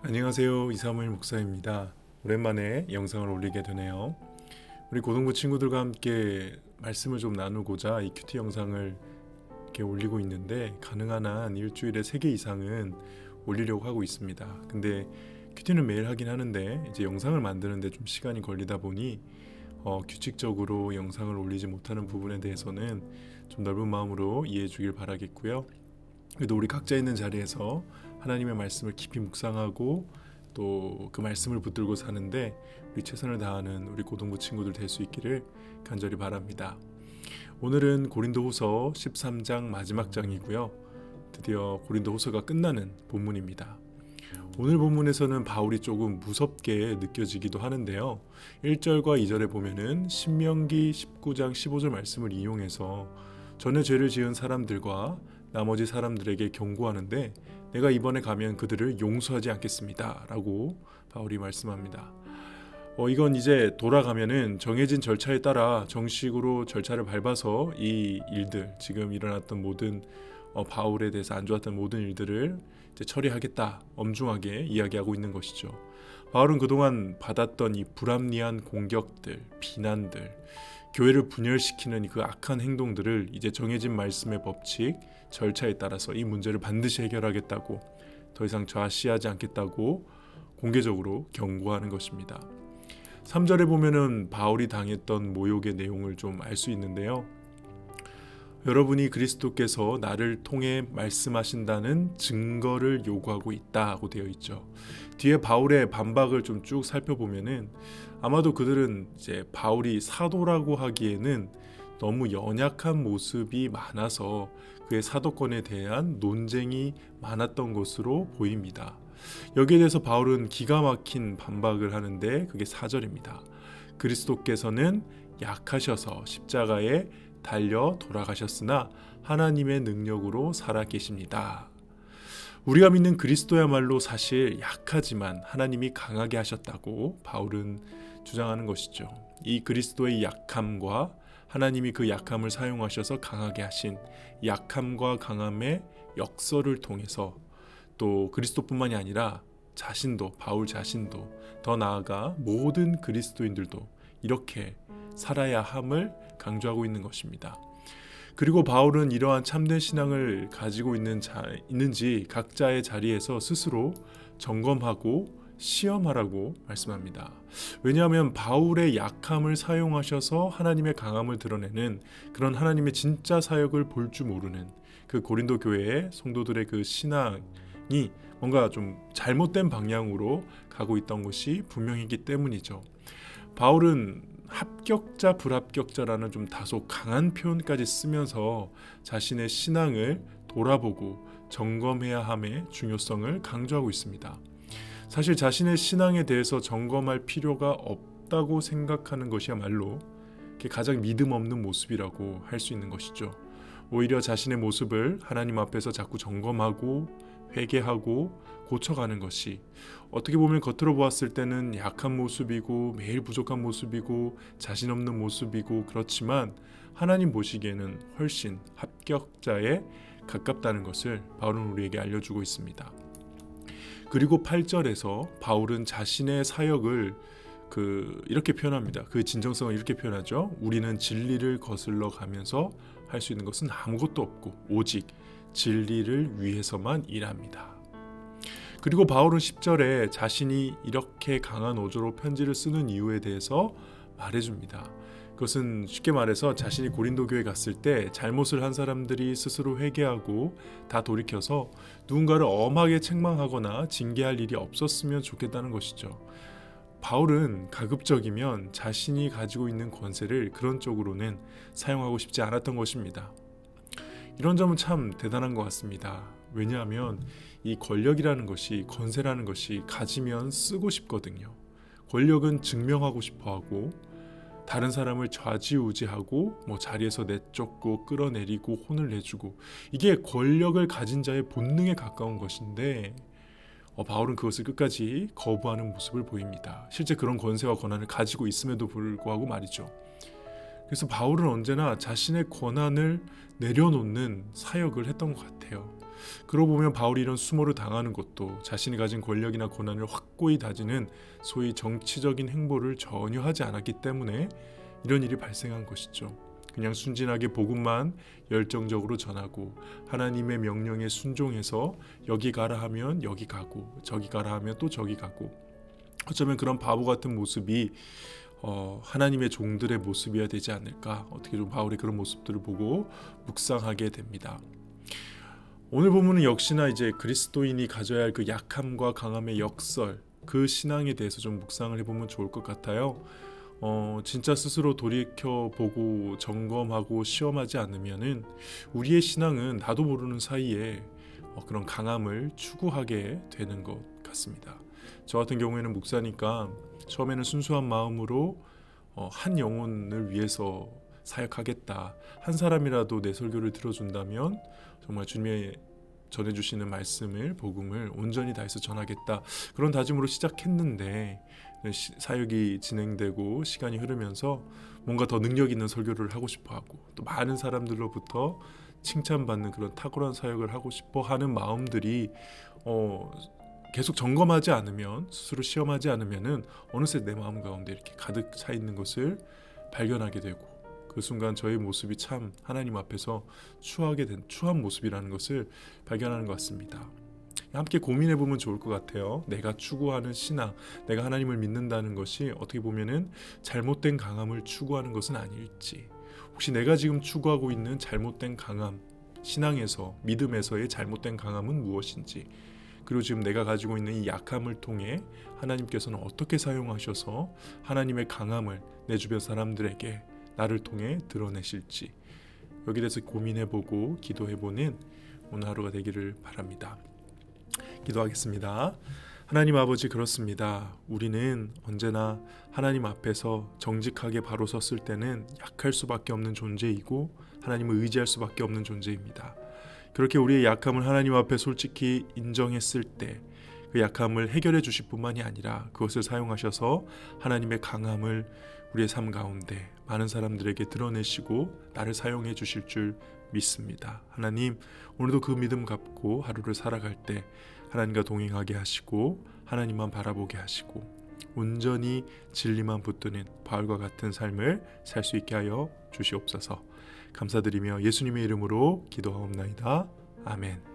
안녕하세요. 이사무엘 목사입니다. 오랜만에 영상을 올리게 되네요. 우리 고등부 친구들과 함께 말씀을 좀 나누고자 이 큐티 영상을 이렇게 올리고 있는데, 가능한 한 일주일에 3개 이상은 올리려고 하고 있습니다. 근데 큐티는 매일 하긴 하는데 이제 영상을 만드는데 좀 시간이 걸리다 보니 규칙적으로 영상을 올리지 못하는 부분에 대해서는 좀 넓은 마음으로 이해해 주길 바라겠고요. 그래도 우리 각자 있는 자리에서 하나님의 말씀을 깊이 묵상하고 또 그 말씀을 붙들고 사는데 우리 최선을 다하는 우리 고등부 친구들 될 수 있기를 간절히 바랍니다. 오늘은 고린도후서 13장 마지막 장이고요. 드디어 고린도후서가 끝나는 본문입니다. 오늘 본문에서는 바울이 조금 무섭게 느껴지기도 하는데요. 1절과 2절에 보면은 신명기 19장 15절 말씀을 이용해서 전에 죄를 지은 사람들과 나머지 사람들에게 경고하는데, 내가 이번에 가면 그들을 용서하지 않겠습니다 라고 바울이 말씀합니다. 이건 이제 돌아가면은 정해진 절차에 따라 정식으로 절차를 밟아서 이 일들, 지금 일어났던 모든 바울에 대해서 안 좋았던 모든 일들을 이제 처리하겠다, 엄중하게 이야기하고 있는 것이죠. 바울은 그동안 받았던 이 불합리한 공격들, 비난들, 교회를 분열시키는 그 악한 행동들을 이제 정해진 말씀의 법칙, 절차에 따라서 이 문제를 반드시 해결하겠다고, 더 이상 좌시하지 않겠다고 공개적으로 경고하는 것입니다. 3절에 보면은 바울이 당했던 모욕의 내용을 좀 알 수 있는데요. 여러분이 그리스도께서 나를 통해 말씀하신다는 증거를 요구하고 있다고 되어 있죠. 뒤에 바울의 반박을 좀 쭉 살펴보면은 아마도 그들은 이제 바울이 사도라고 하기에는 너무 연약한 모습이 많아서 그의 사도권에 대한 논쟁이 많았던 것으로 보입니다. 여기에 대해서 바울은 기가 막힌 반박을 하는데 그게 4절입니다. 그리스도께서는 약하셔서 십자가에 달려 돌아가셨으나 하나님의 능력으로 살아 계십니다. 우리가 믿는 그리스도야말로 사실 약하지만 하나님이 강하게 하셨다고 바울은 주장하는 것이죠. 이 그리스도의 약함과 하나님이 그 약함을 사용하셔서 강하게 하신 약함과 강함의 역설을 통해서 또 그리스도뿐만이 아니라 자신도, 바울 자신도, 더 나아가 모든 그리스도인들도 이렇게 살아야 함을 강조하고 있는 것입니다. 그리고 바울은 이러한 참된 신앙을 가지고 있는지 각자의 자리에서 스스로 점검하고 시험하라고 말씀합니다. 왜냐하면 바울의 약함을 사용하셔서 하나님의 강함을 드러내는 그런 하나님의 진짜 사역을 볼 줄 모르는 그 고린도 교회의 성도들의 그 신앙이 뭔가 좀 잘못된 방향으로 가고 있던 것이 분명했기 때문이죠. 바울은 합격자, 불합격자라는 좀 다소 강한 표현까지 쓰면서 자신의 신앙을 돌아보고 점검해야 함의 중요성을 강조하고 있습니다. 사실 자신의 신앙에 대해서 점검할 필요가 없다고 생각하는 것이야말로 가장 믿음 없는 모습이라고 할 수 있는 것이죠. 오히려 자신의 모습을 하나님 앞에서 자꾸 점검하고 회개하고 고쳐가는 것이 어떻게 보면 겉으로 보았을 때는 약한 모습이고 매일 부족한 모습이고 자신 없는 모습이고, 그렇지만 하나님 보시기에는 훨씬 합격자에 가깝다는 것을 바울은 우리에게 알려주고 있습니다. 그리고 8절에서 바울은 자신의 사역을 이렇게 표현합니다. 그 진정성을 이렇게 표현하죠. 우리는 진리를 거슬러 가면서 할 수 있는 것은 아무것도 없고 오직 진리를 위해서만 일합니다. 그리고 바울은 10절에 자신이 이렇게 강한 어조로 편지를 쓰는 이유에 대해서 말해줍니다. 그것은 쉽게 말해서 자신이 고린도 교회에 갔을 때 잘못을 한 사람들이 스스로 회개하고 다 돌이켜서 누군가를 엄하게 책망하거나 징계할 일이 없었으면 좋겠다는 것이죠. 바울은 가급적이면 자신이 가지고 있는 권세를 그런 쪽으로는 사용하고 싶지 않았던 것입니다. 이런 점은 참 대단한 것 같습니다. 왜냐하면 이 권력이라는 것이, 권세라는 것이 가지면 쓰고 싶거든요. 권력은 증명하고 싶어하고 다른 사람을 좌지우지하고 자리에서 내쫓고 끌어내리고 혼을 내주고, 이게 권력을 가진 자의 본능에 가까운 것인데 바울은 그것을 끝까지 거부하는 모습을 보입니다. 실제 그런 권세와 권한을 가지고 있음에도 불구하고 말이죠. 그래서 바울은 언제나 자신의 권한을 내려놓는 사역을 했던 것 같아요. 그러고 보면 바울이 이런 수모를 당하는 것도 자신이 가진 권력이나 권한을 확고히 다지는 소위 정치적인 행보를 전혀 하지 않았기 때문에 이런 일이 발생한 것이죠. 그냥 순진하게 복음만 열정적으로 전하고 하나님의 명령에 순종해서 여기 가라 하면 여기 가고 저기 가라 하면 또 저기 가고, 어쩌면 그런 바보 같은 모습이 하나님의 종들의 모습이어야 되지 않을까, 어떻게 좀 바울의 그런 모습들을 보고 묵상하게 됩니다. 오늘 본문은 역시나 이제 그리스도인이 가져야 할 그 약함과 강함의 역설, 그 신앙에 대해서 좀 묵상을 해보면 좋을 것 같아요. 진짜 스스로 돌이켜보고 점검하고 시험하지 않으면은 우리의 신앙은 나도 모르는 사이에 그런 강함을 추구하게 되는 것 같습니다. 저 같은 경우에는 목사니까 처음에는 순수한 마음으로 한 영혼을 위해서 사역하겠다, 한 사람이라도 내 설교를 들어준다면 정말 주님의 전해주시는 말씀을, 복음을 온전히 다해서 전하겠다, 그런 다짐으로 시작했는데 사역이 진행되고 시간이 흐르면서 뭔가 더 능력 있는 설교를 하고 싶어하고 또 많은 사람들로부터 칭찬받는 그런 탁월한 사역을 하고 싶어 하는 마음들이 계속 점검하지 않으면, 스스로 시험하지 않으면은 어느새 내 마음 가운데 이렇게 가득 차 있는 것을 발견하게 되고, 그 순간 저의 모습이 참 하나님 앞에서 추한 모습이라는 것을 발견하는 것 같습니다. 함께 고민해 보면 좋을 것 같아요. 내가 추구하는 신앙, 내가 하나님을 믿는다는 것이 어떻게 보면은 잘못된 강함을 추구하는 것은 아닐지, 혹시 내가 지금 추구하고 있는 잘못된 강함, 신앙에서, 믿음에서의 잘못된 강함은 무엇인지, 그리고 지금 내가 가지고 있는 이 약함을 통해 하나님께서는 어떻게 사용하셔서 하나님의 강함을 내 주변 사람들에게 나를 통해 드러내실지, 여기에 대해서 고민해보고 기도해보는 오늘 하루가 되기를 바랍니다. 기도하겠습니다. 하나님 아버지, 그렇습니다. 우리는 언제나 하나님 앞에서 정직하게 바로 섰을 때는 약할 수밖에 없는 존재이고 하나님을 의지할 수밖에 없는 존재입니다. 그렇게 우리의 약함을 하나님 앞에 솔직히 인정했을 때 그 약함을 해결해 주실 뿐만이 아니라 그것을 사용하셔서 하나님의 강함을 우리의 삶 가운데 많은 사람들에게 드러내시고 나를 사용해 주실 줄 믿습니다. 하나님, 오늘도 그 믿음 갖고 하루를 살아갈 때 하나님과 동행하게 하시고 하나님만 바라보게 하시고 온전히 진리만 붙드는 바울과 같은 삶을 살 수 있게 하여 주시옵소서. 감사드리며 예수님의 이름으로 기도하옵나이다. 아멘.